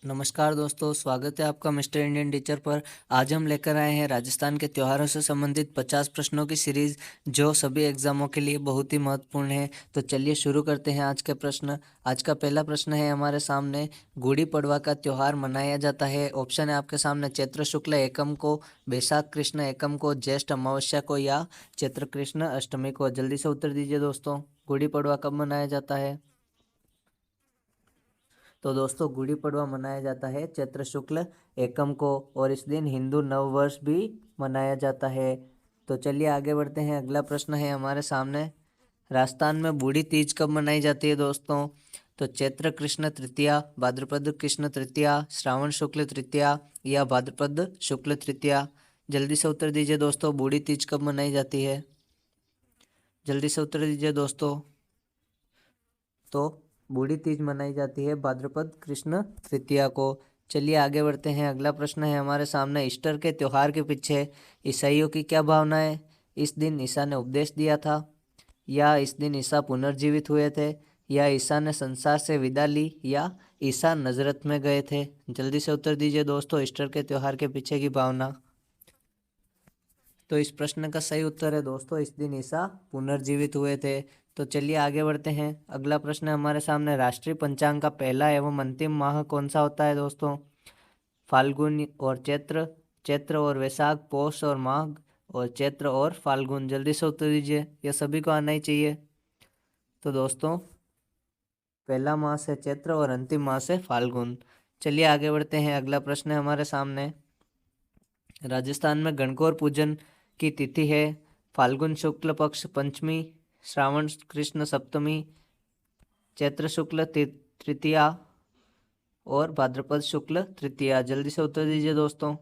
नमस्कार दोस्तों, स्वागत है आपका मिस्टर इंडियन टीचर पर। आज हम लेकर आए हैं राजस्थान के त्योहारों से संबंधित 50 प्रश्नों की सीरीज, जो सभी एग्जामों के लिए बहुत ही महत्वपूर्ण है। तो चलिए शुरू करते हैं आज के प्रश्न। आज का पहला प्रश्न है हमारे सामने, गुड़ी पड़वा का त्योहार मनाया जाता है। ऑप्शन है आपके सामने, चैत्र शुक्ल एकम को, बैसाख कृष्ण एकम को, ज्येष्ठ अमावस्या को या चैत्र कृष्ण अष्टमी को। जल्दी से उत्तर दीजिए दोस्तों, गुड़ी पड़वा कब मनाया जाता है? तो दोस्तों, गुड़ी पड़वा मनाया जाता है चैत्र शुक्ल एकम को, और इस दिन हिंदू नव वर्ष भी मनाया जाता है। तो चलिए आगे बढ़ते हैं। अगला प्रश्न है हमारे सामने, राजस्थान में बूढ़ी तीज कब मनाई जाती है दोस्तों? तो चैत्र कृष्ण तृतीया, भाद्रपद कृष्ण तृतीया, श्रावण शुक्ल तृतीया या भाद्रपद शुक्ल तृतीया। जल्दी से उत्तर दीजिए दोस्तों, बूढ़ी तीज कब मनाई जाती है? जल्दी से उत्तर दीजिए दोस्तों। तो बूढ़ी तीज मनाई जाती है भाद्रपद कृष्ण तृतीया को। चलिए आगे बढ़ते हैं। अगला प्रश्न है हमारे सामने, ईस्टर के त्योहार के पीछे ईसाइयों की क्या भावना है? इस दिन ईसा ने उपदेश दिया था, या इस दिन ईसा पुनर्जीवित हुए थे, या ईसा ने संसार से विदा ली, या ईसा नजरत में गए थे। जल्दी से उत्तर दीजिए दोस्तों, ईस्टर के त्योहार के पीछे की भावना। तो इस प्रश्न का सही उत्तर है दोस्तों, इस दिन ईसा पुनर्जीवित हुए थे। तो चलिए आगे बढ़ते हैं। अगला प्रश्न है हमारे सामने, राष्ट्रीय पंचांग का पहला एवं अंतिम माह कौन सा होता है दोस्तों? फाल्गुन और चैत्र, चैत्र और वैशाख, पौष और माघ, और चैत्र और फाल्गुन। जल्दी से उत्तर दीजिए, यह सभी को आना ही चाहिए। तो दोस्तों, पहला मास है चैत्र और अंतिम मास है फाल्गुन। चलिए आगे बढ़ते हैं। अगला प्रश्न है हमारे सामने, राजस्थान में गणगौर पूजन की तिथि है फाल्गुन शुक्ल पक्ष पंचमी, श्रावण कृष्ण सप्तमी, चैत्र शुक्ल तृतीया और भाद्रपद शुक्ल तृतीया। जल्दी से उत्तर दीजिए दोस्तों,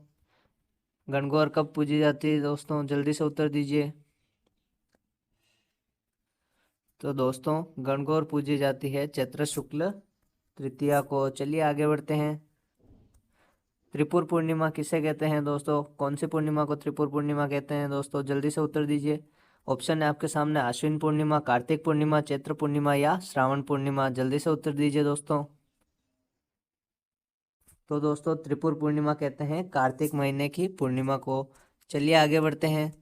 गणगौर कब पूजी जाती है दोस्तों? जल्दी से उत्तर दीजिए। तो दोस्तों, गणगौर पूजी जाती है चैत्र शुक्ल तृतीया को। चलिए आगे बढ़ते हैं। त्रिपुर पूर्णिमा किसे कहते हैं दोस्तों? कौन सी पूर्णिमा को त्रिपुर पूर्णिमा कहते हैं दोस्तों? जल्दी से उत्तर दीजिए। ऑप्शन है आपके सामने, आश्विन पूर्णिमा, कार्तिक पूर्णिमा, चैत्र पूर्णिमा या श्रावण पूर्णिमा। जल्दी से उत्तर दीजिए दोस्तों। तो दोस्तों, त्रिपुर पूर्णिमा कहते हैं कार्तिक महीने की पूर्णिमा को। चलिए आगे बढ़ते हैं।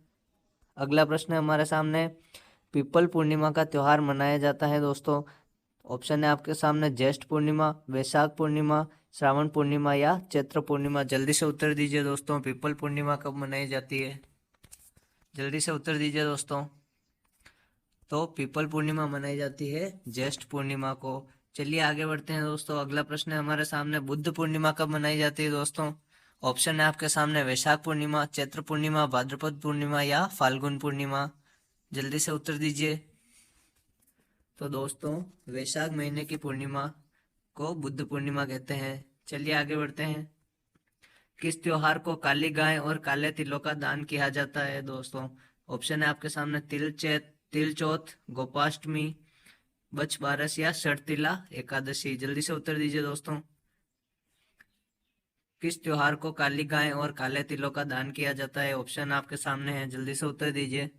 अगला प्रश्न है हमारे सामने, पीपल पूर्णिमा का त्योहार मनाया जाता है दोस्तों। ऑप्शन है आपके सामने, ज्येष्ठ पूर्णिमा, वैशाख पूर्णिमा, श्रावण पूर्णिमा या चैत्र पूर्णिमा। जल्दी से उत्तर दीजिए दोस्तों, पीपल पूर्णिमा कब मनाई जाती है? जल्दी से उत्तर दीजिए दोस्तों। तो पीपल पूर्णिमा मनाई जाती है ज्येष्ठ पूर्णिमा को। चलिए आगे बढ़ते हैं दोस्तों। अगला प्रश्न है हमारे सामने, बुद्ध पूर्णिमा कब मनाई जाती है दोस्तों? ऑप्शन है आपके सामने, वैशाख पूर्णिमा, चैत्र पूर्णिमा, भाद्रपद पूर्णिमा या फाल्गुन पूर्णिमा। जल्दी से उत्तर दीजिए। तो दोस्तों, वैशाख महीने की पूर्णिमा को बुद्ध पूर्णिमा कहते हैं। चलिए आगे बढ़ते हैं। किस त्योहार को काली गाय और काले तिलों का दान किया जाता है दोस्तों? ऑप्शन है आपके सामने, तिल चौथ, गोपाष्टमी, बछ बारस या षटतिला एकादशी। जल्दी से उत्तर दीजिए दोस्तों, किस त्योहार को काली गाय और काले तिलों का दान किया जाता है? ऑप्शन आपके सामने है, जल्दी से उत्तर दीजिए।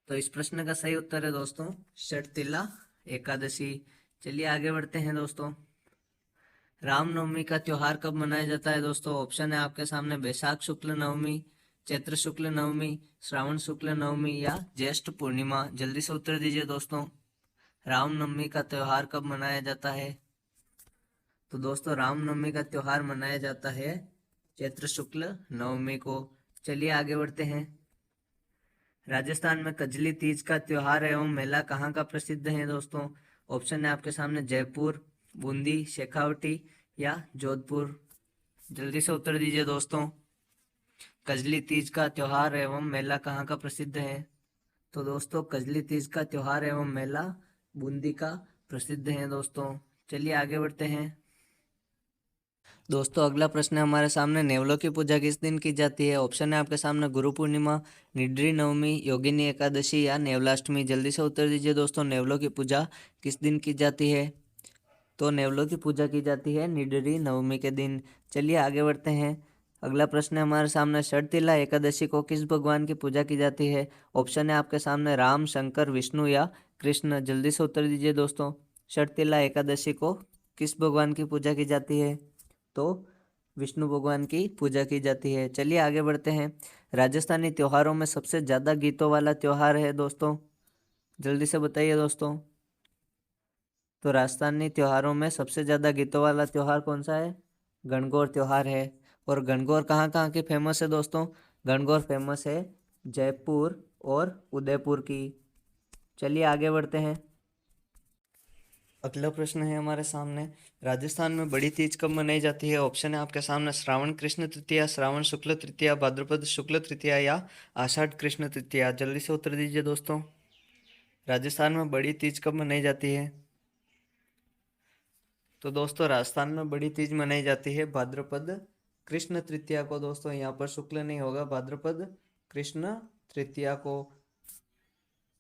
तो इस प्रश्न का सही उत्तर है दोस्तों, षटतिला एकादशी। चलिए आगे बढ़ते हैं दोस्तों। रामनवमी का त्योहार कब मनाया जाता है दोस्तों? ऑप्शन है आपके सामने, बैसाख शुक्ल नवमी, चैत्र शुक्ल नवमी, श्रावण शुक्ल नवमी या ज्येष्ठ पूर्णिमा। जल्दी से उत्तर दीजिए दोस्तों, रामनवमी का त्योहार कब मनाया जाता है? तो दोस्तों, रामनवमी का त्योहार मनाया जाता है चैत्र शुक्ल नवमी को। चलिए आगे बढ़ते हैं। राजस्थान में कजली तीज का त्योहार एवं मेला कहाँ का प्रसिद्ध है दोस्तों? ऑप्शन है आपके सामने, जयपुर, बूंदी, शेखावटी या जोधपुर। जल्दी से उत्तर दीजिए दोस्तों, कजली तीज का त्योहार एवं मेला कहाँ का प्रसिद्ध है? तो दोस्तों, कजली तीज का त्योहार एवं मेला बूंदी का प्रसिद्ध है दोस्तों। चलिए आगे बढ़ते हैं। दोस्तों, अगला प्रश्न है हमारे सामने, नेवलों की पूजा किस दिन की जाती है? ऑप्शन है आपके सामने, गुरु पूर्णिमा, निड्री नवमी, योगिनी एकादशी या नेवलाष्टमी। जल्दी से उत्तर दीजिए दोस्तों, नेवलों की पूजा किस दिन की जाती है? तो नेवलों की पूजा की जाती है निड्री नवमी के दिन। चलिए आगे बढ़ते हैं। अगला प्रश्न है हमारे सामने, षटतिला एकादशी को किस भगवान की पूजा की जाती है? ऑप्शन है आपके सामने, राम, शंकर, विष्णु या कृष्ण। जल्दी से उत्तर दीजिए दोस्तों, षटतिला एकादशी को किस भगवान की पूजा की जाती है? तो विष्णु भगवान की पूजा की जाती है। चलिए आगे बढ़ते हैं। राजस्थानी त्योहारों में सबसे ज़्यादा गीतों वाला त्योहार है दोस्तों, जल्दी से बताइए दोस्तों। तो राजस्थानी त्योहारों में सबसे ज़्यादा गीतों वाला त्योहार कौन सा है? गणगौर त्योहार है। और गणगौर कहाँ कहाँ की फेमस है दोस्तों? गणगौर फेमस है जयपुर और उदयपुर की। चलिए आगे बढ़ते हैं। अगला प्रश्न है हमारे सामने, राजस्थान में बड़ी तीज कब मनाई जाती है? ऑप्शन है आपके सामने श्रावण कृष्ण तृतीया, श्रावण शुक्ल तृतीया, भाद्रपद शुक्ल तृतीया या आषाढ़ कृष्ण तृतीया। जल्दी से उत्तर दीजिए दोस्तों। राजस्थान में बड़ी तीज कब मनाई जाती है? तो दोस्तों राजस्थान में बड़ी तीज मनाई जाती है भाद्रपद कृष्ण तृतीया को। दोस्तों यहाँ पर शुक्ल नहीं होगा, भाद्रपद कृष्ण तृतीया को।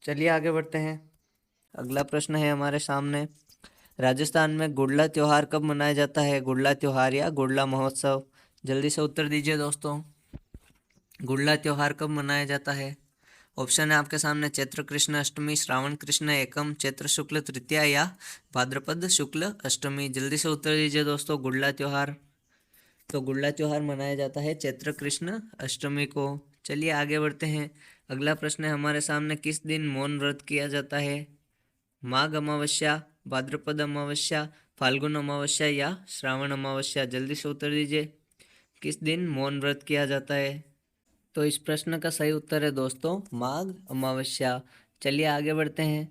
चलिए आगे बढ़ते हैं। अगला प्रश्न है हमारे सामने, राजस्थान में गुड़ला त्योहार कब मनाया जाता है? गुड़ला त्योहार या गुड़ला महोत्सव। जल्दी से उत्तर दीजिए दोस्तों। गुड़ला त्योहार कब मनाया जाता है? ऑप्शन है आपके सामने चैत्र कृष्ण अष्टमी, श्रावण कृष्ण एकम, चैत्र शुक्ल तृतीया या भाद्रपद शुक्ल अष्टमी। जल्दी से उत्तर दीजिए दोस्तों। गुड़ला त्योहार, तो गुड़ला त्योहार मनाया जाता है चैत्र कृष्ण अष्टमी को। चलिए आगे बढ़ते हैं। अगला प्रश्न है हमारे सामने, किस दिन मौन व्रत किया जाता है? माघ अमावस्या, भाद्रपद अमावस्या, फाल्गुन अमावस्या या श्रावण अमावस्या। जल्दी से उत्तर दीजिए, किस दिन मौन व्रत किया जाता है? तो इस प्रश्न का सही उत्तर है दोस्तों माघ अमावस्या। चलिए आगे बढ़ते हैं।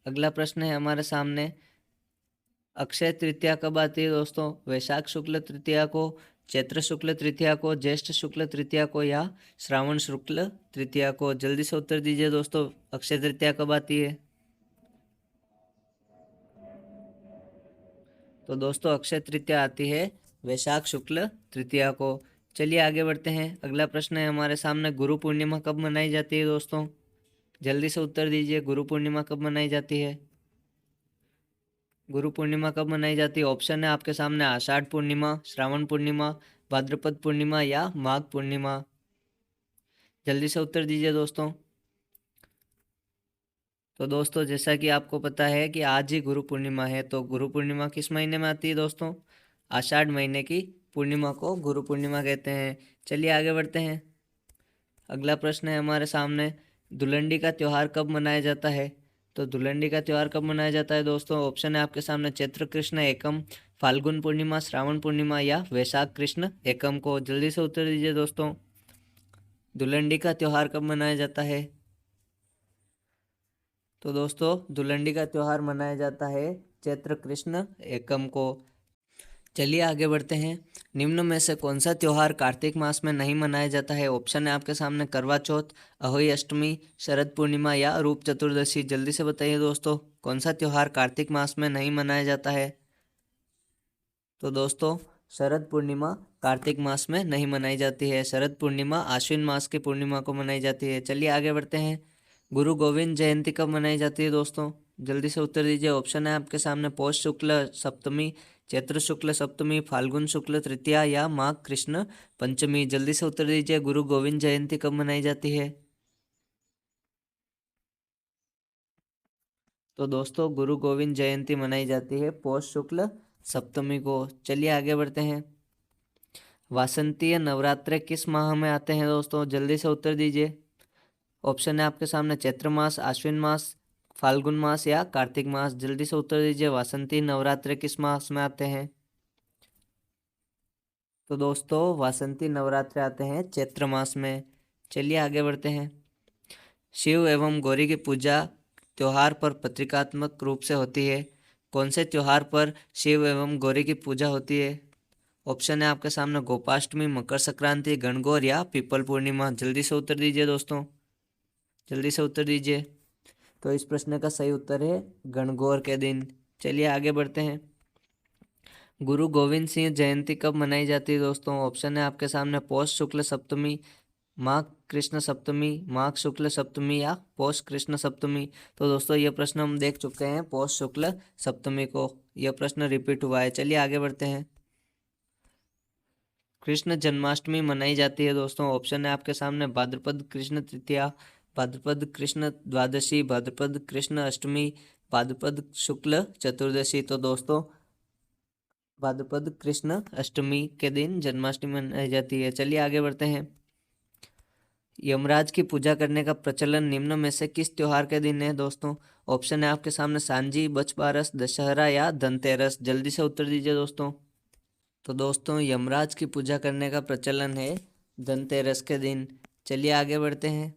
अगला प्रश्न है हमारे सामने, अक्षय तृतीया कब आती है दोस्तों? वैशाख शुक्ल तृतीया को, चैत्र शुक्ल तृतीया को, ज्येष्ठ शुक्ल तृतीया को या श्रावण शुक्ल तृतीया को। जल्दी से उत्तर दीजिए दोस्तों, अक्षय तृतीया कब आती है? तो दोस्तों अक्षय तृतीया आती है वैशाख शुक्ल तृतीया को। चलिए आगे बढ़ते हैं। अगला प्रश्न है हमारे सामने, गुरु पूर्णिमा कब मनाई जाती है दोस्तों? जल्दी से उत्तर दीजिए, गुरु पूर्णिमा कब मनाई जाती है? गुरु पूर्णिमा कब मनाई जाती है? ऑप्शन है आपके सामने आषाढ़ पूर्णिमा, श्रावण पूर्णिमा, भाद्रपद पूर्णिमा या माघ पूर्णिमा। जल्दी से उत्तर दीजिए दोस्तों। तो दोस्तों जैसा कि आपको पता है कि आज ही गुरु पूर्णिमा है, तो गुरु पूर्णिमा किस महीने में आती है दोस्तों? आषाढ़ महीने की पूर्णिमा को गुरु पूर्णिमा कहते हैं। चलिए आगे बढ़ते हैं। अगला प्रश्न है हमारे सामने, धुलंडी का त्यौहार कब मनाया जाता है? तो धुलंडी का त्यौहार कब मनाया जाता है दोस्तों? ऑप्शन है आपके सामने चैत्र कृष्ण एकम, फाल्गुन पूर्णिमा, श्रावण पूर्णिमा या वैशाख कृष्ण एकम को। जल्दी से उत्तर दीजिए दोस्तों, धुलंडी का त्यौहार कब मनाया जाता है? तो दोस्तों धुलंडी का त्यौहार मनाया जाता है चैत्र कृष्ण एकम को। चलिए आगे बढ़ते हैं। निम्न में से कौन सा त्यौहार कार्तिक मास में नहीं मनाया जाता है? ऑप्शन है आपके सामने करवा चौथ, अहोई अष्टमी, शरद पूर्णिमा या रूप चतुर्दशी। जल्दी से बताइए दोस्तों, कौन सा त्यौहार कार्तिक मास में नहीं मनाया जाता है? तो दोस्तों शरद पूर्णिमा कार्तिक मास में नहीं मनाई जाती है। शरद पूर्णिमा आश्विन मास की पूर्णिमा को मनाई जाती है। चलिए आगे बढ़ते हैं। गुरु गोविंद जयंती कब मनाई जाती है दोस्तों? जल्दी से उत्तर दीजिए। ऑप्शन है आपके सामने पौष शुक्ल सप्तमी, चैत्र शुक्ल सप्तमी, फाल्गुन शुक्ल तृतीया या माघ कृष्ण पंचमी। जल्दी से उत्तर दीजिए, गुरु गोविंद जयंती कब मनाई जाती है? तो दोस्तों गुरु गोविंद जयंती मनाई जाती है पौष शुक्ल सप्तमी को। चलिए आगे बढ़ते हैं। वासंतीय नवरात्र किस माह में आते हैं दोस्तों? जल्दी से उत्तर दीजिए। ऑप्शन है आपके सामने चैत्र मास, आश्विन मास, फाल्गुन मास या कार्तिक मास। जल्दी से उत्तर दीजिए, वासंती नवरात्र किस मास में आते हैं? तो दोस्तों वासंती नवरात्र आते हैं चैत्र मास में। चलिए आगे बढ़ते हैं। शिव एवं गौरी की पूजा त्योहार पर प्रतीकात्मक रूप से होती है। कौन से त्योहार पर शिव एवं गौरी की पूजा होती है? ऑप्शन है आपके सामने गोपाष्टमी, मकर संक्रांति, गणगौर या पीपल पूर्णिमा। जल्दी से उत्तर दीजिए दोस्तों, जल्दी से उत्तर दीजिए। तो इस प्रश्न का सही उत्तर है गणगौर के दिन। चलिए आगे बढ़ते हैं। गुरु गोविंद सिंह जयंती कब मनाई जाती है दोस्तों? ऑप्शन है आपके सामने पौष शुक्ल सप्तमी, माघ कृष्ण सप्तमी, माघ शुक्ल सप्तमी या पौष कृष्ण सप्तमी। तो दोस्तों ये प्रश्न हम देख चुके हैं पौष शुक्ल सप्तमी को, यह प्रश्न रिपीट हुआ है। चलिए आगे बढ़ते हैं। कृष्ण जन्माष्टमी मनाई जाती है दोस्तों। ऑप्शन है आपके सामने भाद्रपद कृष्ण तृतीया, भाद्रपद कृष्ण द्वादशी, भाद्रपद कृष्ण अष्टमी, भाद्रपद शुक्ल चतुर्दशी। तो दोस्तों भाद्रपद कृष्ण अष्टमी के दिन जन्माष्टमी मनाई जाती है। चलिए आगे बढ़ते हैं। यमराज की पूजा करने का प्रचलन निम्न में से किस त्योहार के दिन है दोस्तों? ऑप्शन है आपके सामने सांजी, बछबारस, दशहरा या धनतेरस। जल्दी से उत्तर दीजिए दोस्तों। तो दोस्तों यमराज की पूजा करने का प्रचलन है धनतेरस के दिन। चलिए आगे बढ़ते हैं।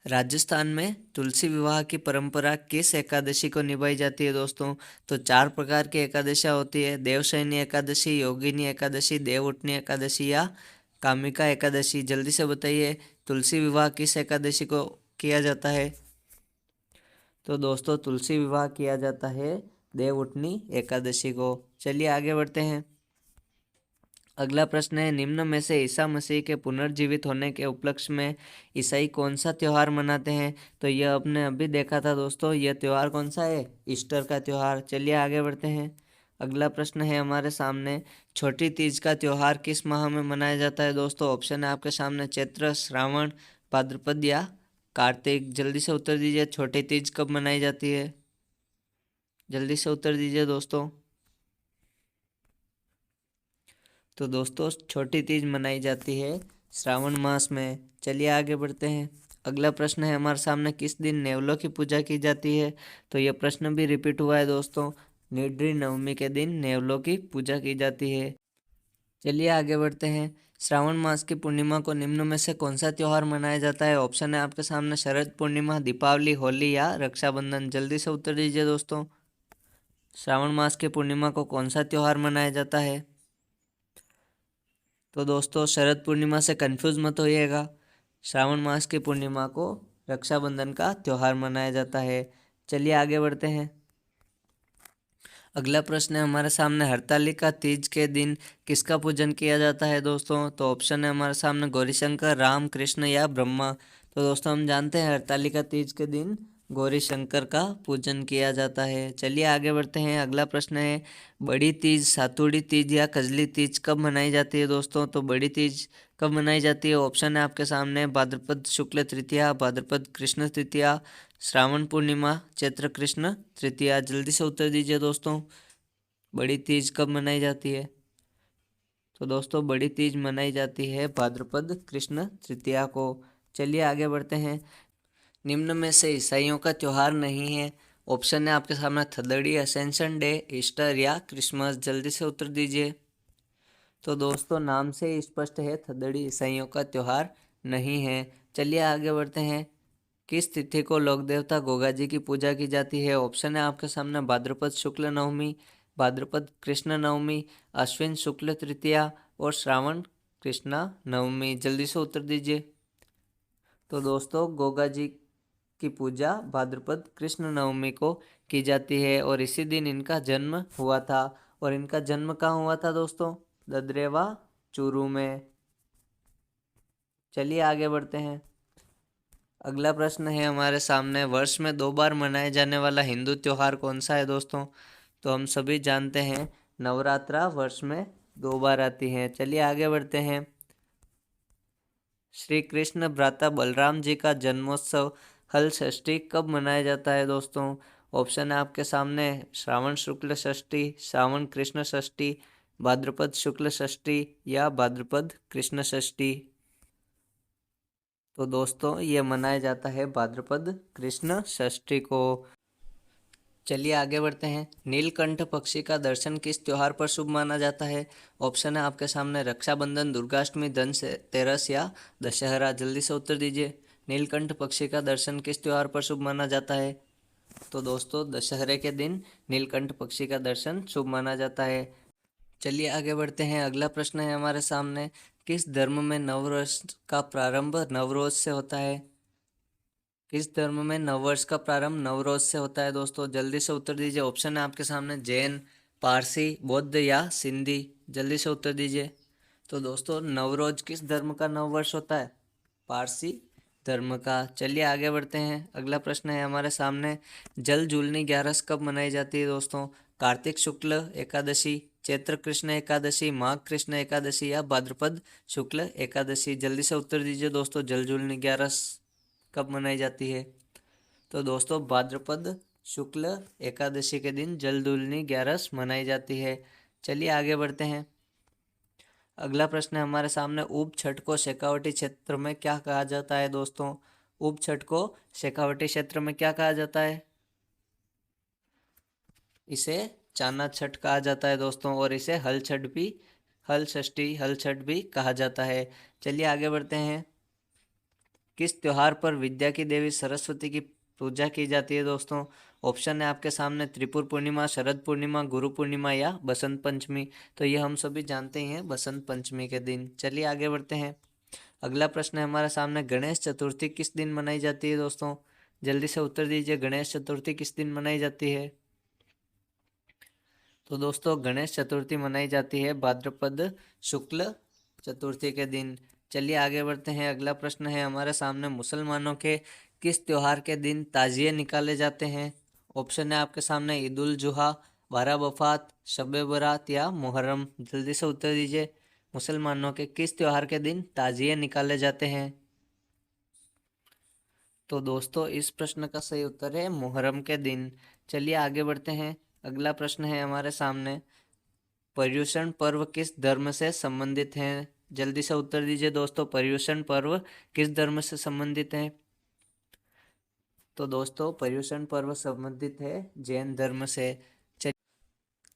राजस्थान में तुलसी विवाह की परंपरा किस एकादशी को निभाई जाती है दोस्तों? तो 4 प्रकार की एकादशियाँ होती है। देवशयनी एकादशी, योगिनी एकादशी, देवउठनी एकादशी या कामिका एकादशी। जल्दी से बताइए तुलसी विवाह किस एकादशी को किया जाता है? तो दोस्तों तुलसी विवाह किया जाता है देवउठनी एकादशी को। चलिए आगे बढ़ते हैं। अगला प्रश्न है निम्न में से ईसा मसीह के पुनर्जीवित होने के उपलक्ष्य में ईसाई कौन सा त्यौहार मनाते हैं? तो यह आपने अभी देखा था दोस्तों, यह त्यौहार कौन सा है? ईस्टर का त्यौहार। चलिए आगे बढ़ते हैं। अगला प्रश्न है हमारे सामने छोटी तीज का त्यौहार किस माह में मनाया जाता है दोस्तों? ऑप्शन है आपके सामने चैत्र, श्रावण, भाद्रपद या कार्तिक। जल्दी से उत्तर दीजिए छोटी तीज कब मनाई जाती है? जल्दी से उत्तर दीजिए दोस्तों। तो दोस्तों छोटी तीज मनाई जाती है श्रावण मास में। चलिए आगे बढ़ते हैं। अगला प्रश्न है हमारे सामने किस दिन नेवलों की पूजा की जाती है? तो यह प्रश्न भी रिपीट हुआ है दोस्तों। निड्री नवमी के दिन नेवलों की पूजा की जाती है। चलिए आगे बढ़ते हैं। श्रावण मास की पूर्णिमा को निम्न में से कौन सा त्यौहार मनाया जाता है? ऑप्शन है आपके सामने शरद पूर्णिमा, दीपावली, होली या रक्षाबंधन। जल्दी से उत्तर दीजिए दोस्तों। श्रावण मास की पूर्णिमा को कौन सा त्यौहार मनाया जाता है? तो दोस्तों शरद पूर्णिमा से कंफ्यूज मत होइएगा। श्रावण मास की पूर्णिमा को रक्षाबंधन का त्यौहार मनाया जाता है। चलिए आगे बढ़ते हैं। अगला प्रश्न है हमारे सामने हरतालिका तीज के दिन किसका पूजन किया जाता है दोस्तों? तो ऑप्शन है हमारे सामने गौरीशंकर, राम, कृष्ण या ब्रह्मा। तो दोस्तों हम जानते हैं हरतालिका तीज के दिन गौरी शंकर का पूजन किया जाता है। चलिए आगे बढ़ते हैं। अगला प्रश्न है बड़ी तीज, सातुड़ी तीज या कजली तीज कब मनाई जाती है दोस्तों? तो बड़ी तीज कब मनाई जाती है? ऑप्शन है आपके सामने भाद्रपद शुक्ल तृतीया, भाद्रपद कृष्ण तृतीया, श्रावण पूर्णिमा, चैत्र कृष्ण तृतीया। जल्दी से उत्तर दीजिए दोस्तों। बड़ी तीज कब मनाई जाती है? तो दोस्तों बड़ी तीज मनाई जाती है भाद्रपद कृष्ण तृतीया को। चलिए आगे बढ़ते हैं। निम्न में से ईसाइयों का त्यौहार नहीं है। ऑप्शन है आपके सामने थर्सडे, असेंशन डे, ईस्टर या क्रिसमस। जल्दी से उत्तर दीजिए। तो दोस्तों नाम से स्पष्ट है थर्सडे ईसाइयों का त्यौहार नहीं है। चलिए आगे बढ़ते हैं। किस तिथि को लोक देवता गोगा जी की पूजा की जाती है? ऑप्शन है आपके सामने भाद्रपद शुक्ल नवमी, भाद्रपद कृष्ण नवमी, अश्विन शुक्ल तृतीया और श्रावण कृष्णा नवमी। जल्दी से उत्तर दीजिए। तो दोस्तों गोगा जी की पूजा भाद्रपद कृष्ण नवमी को की जाती है और इसी दिन इनका जन्म हुआ था। और इनका जन्म कहाँ हुआ था दोस्तों? ददरेवा चूरू में। चलिए आगे बढ़ते हैं। अगला प्रश्न है हमारे सामने वर्ष में 2 बार मनाए जाने वाला हिंदू त्योहार कौन सा है दोस्तों? तो हम सभी जानते हैं नवरात्रा वर्ष में 2 बार आती हैं। चलिए आगे बढ़ते हैं। श्री कृष्ण भ्राता बलराम जी का जन्मोत्सव हल षष्ठी कब मनाया जाता है दोस्तों? ऑप्शन है आपके सामने श्रावण शुक्ल षष्ठी, श्रावण कृष्ण षष्ठी, भाद्रपद शुक्ल षष्ठी या भाद्रपद कृष्ण षष्ठी। तो दोस्तों ये मनाया जाता है भाद्रपद कृष्ण षष्ठी को। चलिए आगे बढ़ते हैं। नीलकंठ पक्षी का दर्शन किस त्योहार पर शुभ माना जाता है? ऑप्शन है आपके सामने रक्षाबंधन, दुर्गाष्टमी, धनतेरस या दशहरा। जल्दी से उत्तर दीजिए। नीलकंठ पक्षी का दर्शन किस त्योहार पर शुभ माना जाता है? तो दोस्तों दशहरे के दिन नीलकंठ पक्षी का दर्शन शुभ माना जाता है। चलिए आगे बढ़ते हैं। अगला प्रश्न है हमारे सामने किस धर्म में नववर्ष का प्रारंभ नवरोज से होता है? किस धर्म में नववर्ष का प्रारंभ नवरोज से होता है दोस्तों? जल्दी से उत्तर दीजिए। ऑप्शन है आपके सामने जैन, पारसी, बौद्ध या सिंधी। जल्दी से उत्तर दीजिए। तो दोस्तों नवरोज किस धर्म का नववर्ष होता है? पारसी धर्म का। चलिए आगे बढ़ते हैं। अगला प्रश्न है हमारे सामने जल जूलनी ग्यारस कब मनाई जाती है दोस्तों? कार्तिक शुक्ल एकादशी, चैत्र कृष्ण एकादशी, माघ कृष्ण एकादशी या भाद्रपद शुक्ल एकादशी। जल्दी से उत्तर दीजिए दोस्तों। जल जूलनी ग्यारस कब मनाई जाती है? तो दोस्तों भाद्रपद शुक्ल एकादशी के दिन जल जूलनी ग्यारस मनाई जाती है। चलिए आगे बढ़ते हैं। अगला प्रश्न है हमारे सामने, ऊब छठ को शेखावटी क्षेत्र में क्या कहा जाता है दोस्तों? ऊब छठ को शेखावटी क्षेत्र में क्या कहा जाता है? इसे चाना छठ कहा जाता है दोस्तों, और इसे हल षष्ठी हल छठ भी कहा जाता है। चलिए आगे बढ़ते हैं। किस त्योहार पर विद्या की देवी सरस्वती की पूजा की जाती है दोस्तों? ऑप्शन है आपके सामने, त्रिपुर पूर्णिमा, शरद पूर्णिमा, गुरु पूर्णिमा या बसंत पंचमी। तो ये हम सभी जानते ही हैं, बसंत पंचमी के दिन। चलिए आगे बढ़ते हैं। अगला प्रश्न है हमारे सामने, गणेश चतुर्थी किस दिन मनाई जाती है दोस्तों? जल्दी से उत्तर दीजिए, गणेश चतुर्थी किस दिन मनाई जाती है? तो दोस्तों गणेश चतुर्थी मनाई जाती है भाद्रपद शुक्ल चतुर्थी के दिन। चलिए आगे बढ़ते हैं। अगला प्रश्न है हमारे सामने, मुसलमानों के किस त्योहार के दिन ताजिए निकाले जाते हैं? ऑप्शन है आपके सामने, ईद उल जुहा, बारह वफात, शब बरात या मुहर्रम। जल्दी से उत्तर दीजिए, मुसलमानों के किस त्योहार के दिन ताजिए निकाले जाते हैं? तो दोस्तों इस प्रश्न का सही उत्तर है मुहर्रम के दिन। चलिए आगे बढ़ते हैं। अगला प्रश्न है हमारे सामने, पर्युषण पर्व किस धर्म से संबंधित है? जल्दी से उत्तर दीजिए दोस्तों, पर्युषण पर्व किस धर्म से संबंधित है? तो दोस्तों पर्युषण पर्व संबंधित है जैन धर्म से।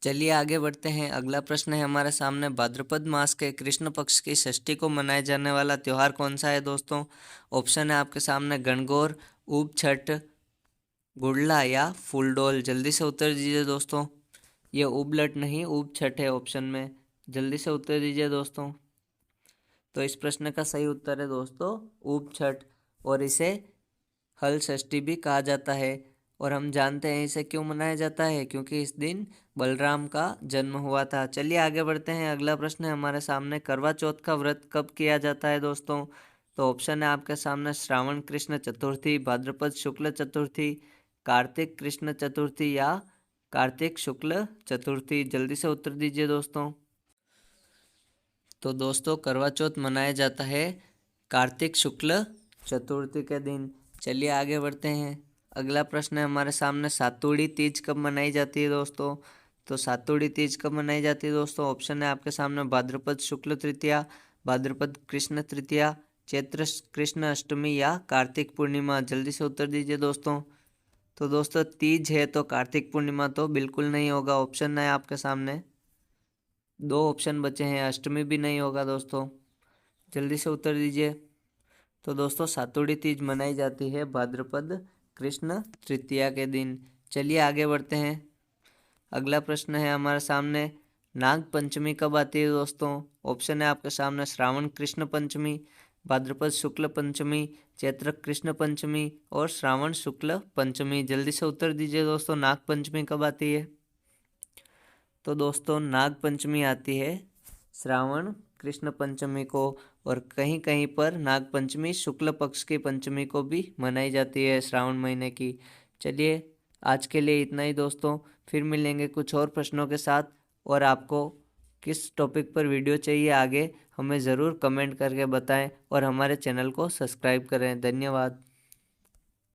चलिए आगे बढ़ते हैं। अगला प्रश्न है हमारे सामने, भाद्रपद मास के कृष्ण पक्ष की षष्ठी को मनाया जाने वाला त्योहार कौन सा है दोस्तों? ऑप्शन है आपके सामने, गणगौर, ऊब छठ, गुड़ला या फूलडोल। जल्दी से उत्तर दीजिए दोस्तों, ये उबलट नहीं ऊब छठ है ऑप्शन में। जल्दी से उत्तर दीजिए दोस्तों। तो इस प्रश्न का सही उत्तर है दोस्तों ऊब छठ, और इसे हल षष्ठी भी कहा जाता है। और हम जानते हैं इसे क्यों मनाया जाता है, क्योंकि इस दिन बलराम का जन्म हुआ था। चलिए आगे बढ़ते हैं। अगला प्रश्न है हमारे सामने, करवा चौथ का व्रत कब किया जाता है दोस्तों? तो ऑप्शन है आपके सामने, श्रावण कृष्ण चतुर्थी, भाद्रपद शुक्ल चतुर्थी, कार्तिक कृष्ण चतुर्थी या कार्तिक शुक्ल चतुर्थी। जल्दी से उत्तर दीजिए दोस्तों। तो दोस्तों करवा चौथ मनाया जाता है कार्तिक शुक्ल चतुर्थी के दिन। चलिए आगे बढ़ते हैं। अगला प्रश्न है हमारे सामने, सातुड़ी तीज कब मनाई जाती है दोस्तों? तो सातुड़ी तीज कब मनाई जाती है दोस्तों? ऑप्शन है आपके सामने, भाद्रपद शुक्ल तृतीया, भाद्रपद कृष्ण तृतीया, चैत्र कृष्ण अष्टमी या कार्तिक पूर्णिमा। जल्दी से उत्तर दीजिए दोस्तों। तो दोस्तों तीज है तो कार्तिक पूर्णिमा तो बिल्कुल नहीं होगा, ऑप्शन है आपके सामने। दो ऑप्शन बचे हैं, अष्टमी भी नहीं होगा दोस्तों। जल्दी से उत्तर दीजिए। तो दोस्तों सातुड़ी तीज मनाई जाती है भाद्रपद कृष्ण तृतीया के दिन। चलिए आगे बढ़ते हैं। अगला प्रश्न है हमारे सामने, नाग पंचमी कब आती है दोस्तों? ऑप्शन है आपके सामने, श्रावण कृष्ण पंचमी, भाद्रपद शुक्ल पंचमी, चैत्र कृष्ण पंचमी और श्रावण शुक्ल पंचमी। जल्दी से उत्तर दीजिए दोस्तों, नाग पंचमी कब आती है? तो दोस्तों नाग पंचमी आती है श्रावण कृष्ण पंचमी को, और कहीं कहीं पर नाग पंचमी शुक्ल पक्ष की पंचमी को भी मनाई जाती है श्रावण महीने की। चलिए आज के लिए इतना ही दोस्तों, फिर मिलेंगे कुछ और प्रश्नों के साथ। और आपको किस टॉपिक पर वीडियो चाहिए आगे, हमें ज़रूर कमेंट करके बताएं और हमारे चैनल को सब्सक्राइब करें। धन्यवाद।